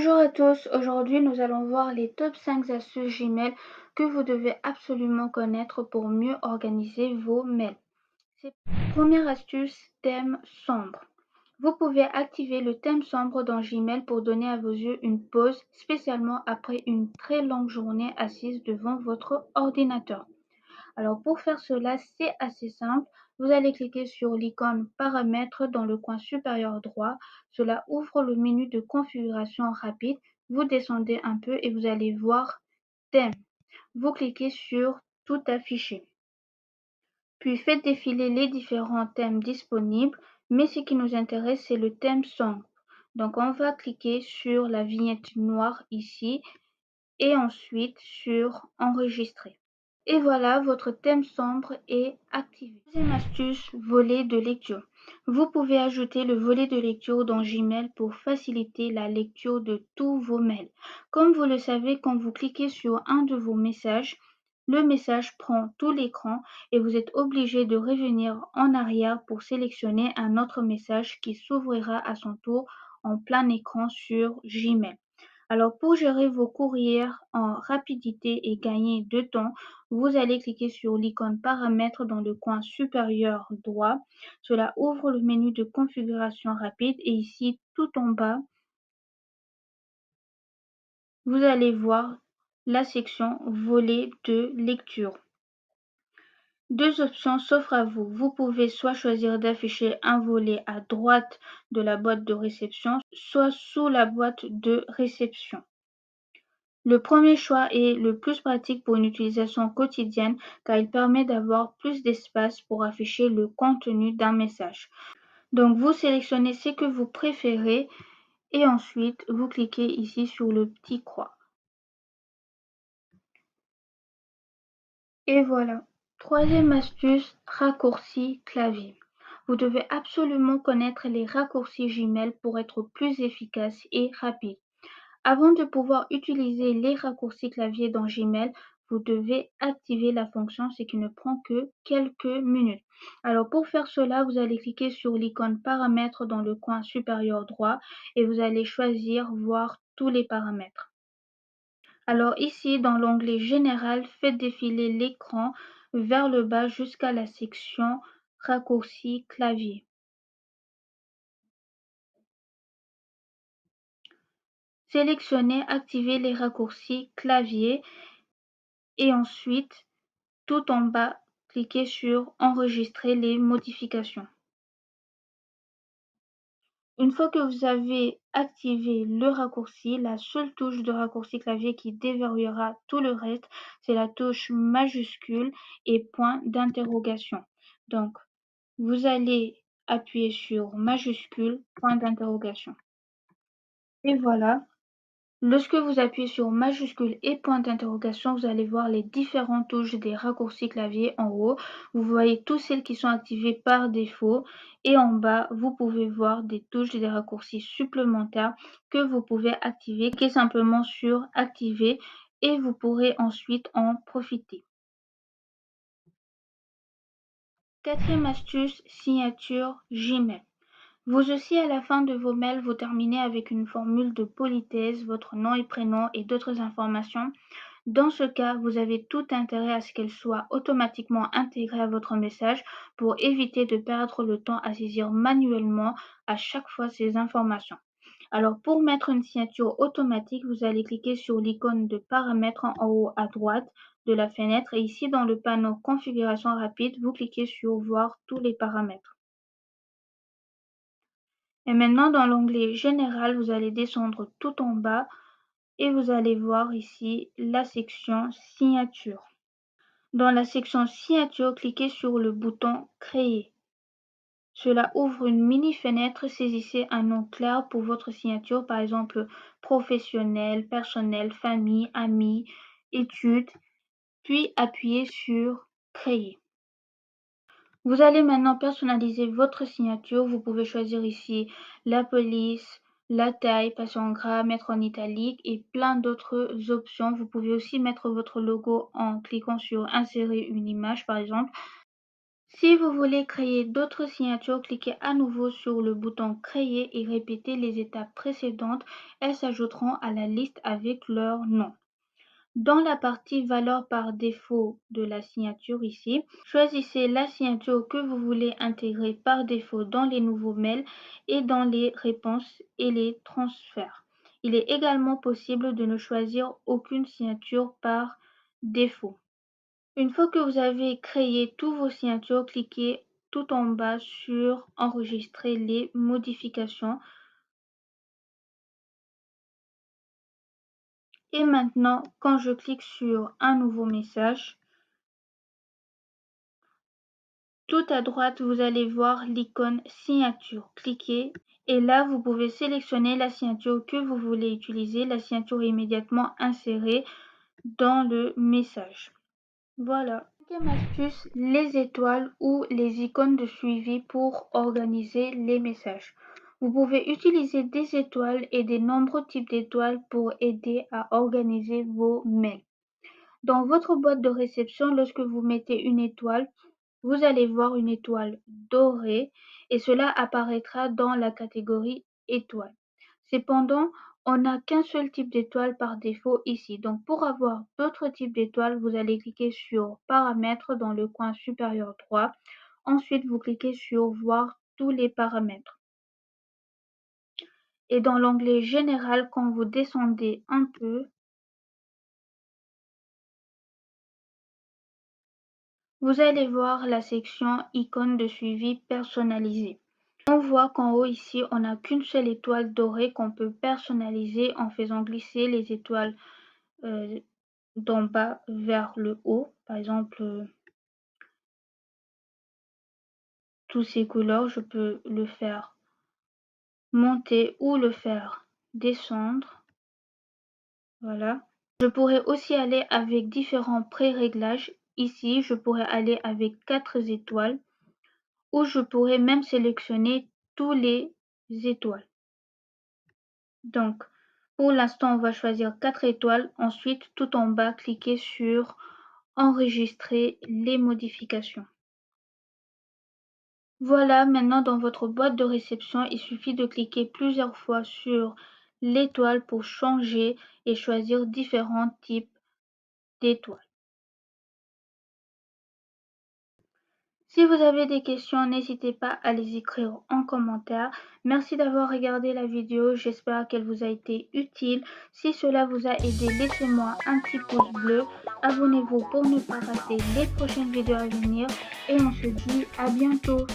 Bonjour à tous, aujourd'hui nous allons voir les top 5 astuces Gmail que vous devez absolument connaître pour mieux organiser vos mails. Première astuce, thème sombre. Vous pouvez activer le thème sombre dans Gmail pour donner à vos yeux une pause, spécialement après une très longue journée assise devant votre ordinateur. Alors pour faire cela, c'est assez simple. Vous allez cliquer sur l'icône Paramètres dans le coin supérieur droit. Cela ouvre le menu de configuration rapide. Vous descendez un peu et vous allez voir Thème. Vous cliquez sur Tout afficher. Puis faites défiler les différents thèmes disponibles, mais ce qui nous intéresse, c'est le thème sombre. Donc on va cliquer sur la vignette noire ici et ensuite sur Enregistrer. Et voilà, votre thème sombre est activé. Deuxième astuce, volet de lecture. Vous pouvez ajouter le volet de lecture dans Gmail pour faciliter la lecture de tous vos mails. Comme vous le savez, quand vous cliquez sur un de vos messages, le message prend tout l'écran et vous êtes obligé de revenir en arrière pour sélectionner un autre message qui s'ouvrira à son tour en plein écran sur Gmail. Alors pour gérer vos courriers en rapidité et gagner de temps, vous allez cliquer sur l'icône Paramètres dans le coin supérieur droit. Cela ouvre le menu de configuration rapide et ici tout en bas, vous allez voir la section Volet de lecture. Deux options s'offrent à vous. Vous pouvez soit choisir d'afficher un volet à droite de la boîte de réception, soit sous la boîte de réception. Le premier choix est le plus pratique pour une utilisation quotidienne car il permet d'avoir plus d'espace pour afficher le contenu d'un message. Donc vous sélectionnez ce que vous préférez et ensuite vous cliquez ici sur le petit croix. Et voilà. Troisième astuce, raccourci clavier. Vous devez absolument connaître les raccourcis Gmail pour être plus efficace et rapide. Avant de pouvoir utiliser les raccourcis clavier dans Gmail, vous devez activer la fonction, ce qui ne prend que quelques minutes. Alors pour faire cela, vous allez cliquer sur l'icône Paramètres dans le coin supérieur droit et vous allez choisir Voir tous les paramètres. Alors ici, dans l'onglet Général, faites défiler l'écran vers le bas jusqu'à la section Raccourcis clavier. Sélectionnez Activer les raccourcis clavier et ensuite, tout en bas, cliquez sur Enregistrer les modifications. Une fois que vous avez activé le raccourci, la seule touche de raccourci clavier qui déverrouillera tout le reste, c'est la touche majuscule et point d'interrogation. Donc, vous allez appuyer sur majuscule, point d'interrogation. Et voilà. Lorsque vous appuyez sur majuscule et point d'interrogation, vous allez voir les différentes touches des raccourcis clavier en haut. Vous voyez toutes celles qui sont activées par défaut et en bas, vous pouvez voir des touches des raccourcis supplémentaires que vous pouvez activer. Cliquez simplement sur activer et vous pourrez ensuite en profiter. Quatrième astuce, signature Gmail. Vous aussi, à la fin de vos mails, vous terminez avec une formule de politesse, votre nom et prénom et d'autres informations. Dans ce cas, vous avez tout intérêt à ce qu'elle soit automatiquement intégrée à votre message pour éviter de perdre le temps à saisir manuellement à chaque fois ces informations. Alors pour mettre une signature automatique, vous allez cliquer sur l'icône de paramètres en haut à droite de la fenêtre et ici dans le panneau configuration rapide, vous cliquez sur voir tous les paramètres. Et maintenant dans l'onglet général, vous allez descendre tout en bas et vous allez voir ici la section signature. Dans la section signature, cliquez sur le bouton créer. Cela ouvre une mini fenêtre, saisissez un nom clair pour votre signature, par exemple professionnel, personnel, famille, amis, études, puis appuyez sur créer. Vous allez maintenant personnaliser votre signature. Vous pouvez choisir ici la police, la taille, passer en gras, mettre en italique et plein d'autres options. Vous pouvez aussi mettre votre logo en cliquant sur insérer une image par exemple. Si vous voulez créer d'autres signatures, cliquez à nouveau sur le bouton Créer et répétez les étapes précédentes. Elles s'ajouteront à la liste avec leur nom. Dans la partie Valeur par défaut de la signature ici, choisissez la signature que vous voulez intégrer par défaut dans les nouveaux mails et dans les réponses et les transferts. Il est également possible de ne choisir aucune signature par défaut. Une fois que vous avez créé tous vos signatures, cliquez tout en bas sur Enregistrer les modifications. Et maintenant, quand je clique sur un nouveau message, tout à droite, vous allez voir l'icône signature. Cliquez et là, vous pouvez sélectionner la signature que vous voulez utiliser. La signature est immédiatement insérée dans le message. Voilà. Cinquième astuce, les étoiles ou les icônes de suivi pour organiser les messages. Vous pouvez utiliser des étoiles et des nombreux types d'étoiles pour aider à organiser vos mails. Dans votre boîte de réception, lorsque vous mettez une étoile, vous allez voir une étoile dorée et cela apparaîtra dans la catégorie étoiles. Cependant, on n'a qu'un seul type d'étoile par défaut ici. Donc pour avoir d'autres types d'étoiles, vous allez cliquer sur Paramètres dans le coin supérieur droit. Ensuite, vous cliquez sur Voir tous les paramètres. Et dans l'onglet Général, quand vous descendez un peu, vous allez voir la section Icônes de suivi personnalisé. On voit qu'en haut ici, on n'a qu'une seule étoile dorée qu'on peut personnaliser en faisant glisser les étoiles d'en bas vers le haut. Par exemple, tous ces couleurs, je peux le faire monter ou le faire descendre. Voilà. Je pourrais aussi aller avec différents pré-réglages. Ici, je pourrais aller avec 4 étoiles ou je pourrais même sélectionner tous les étoiles. Donc, pour l'instant, on va choisir 4 étoiles. Ensuite, tout en bas, cliquez sur Enregistrer les modifications. Voilà, maintenant dans votre boîte de réception, il suffit de cliquer plusieurs fois sur l'étoile pour changer et choisir différents types d'étoiles. Si vous avez des questions, n'hésitez pas à les écrire en commentaire. Merci d'avoir regardé la vidéo, j'espère qu'elle vous a été utile. Si cela vous a aidé, laissez-moi un petit pouce bleu. Abonnez-vous pour ne pas rater les prochaines vidéos à venir et on se dit à bientôt.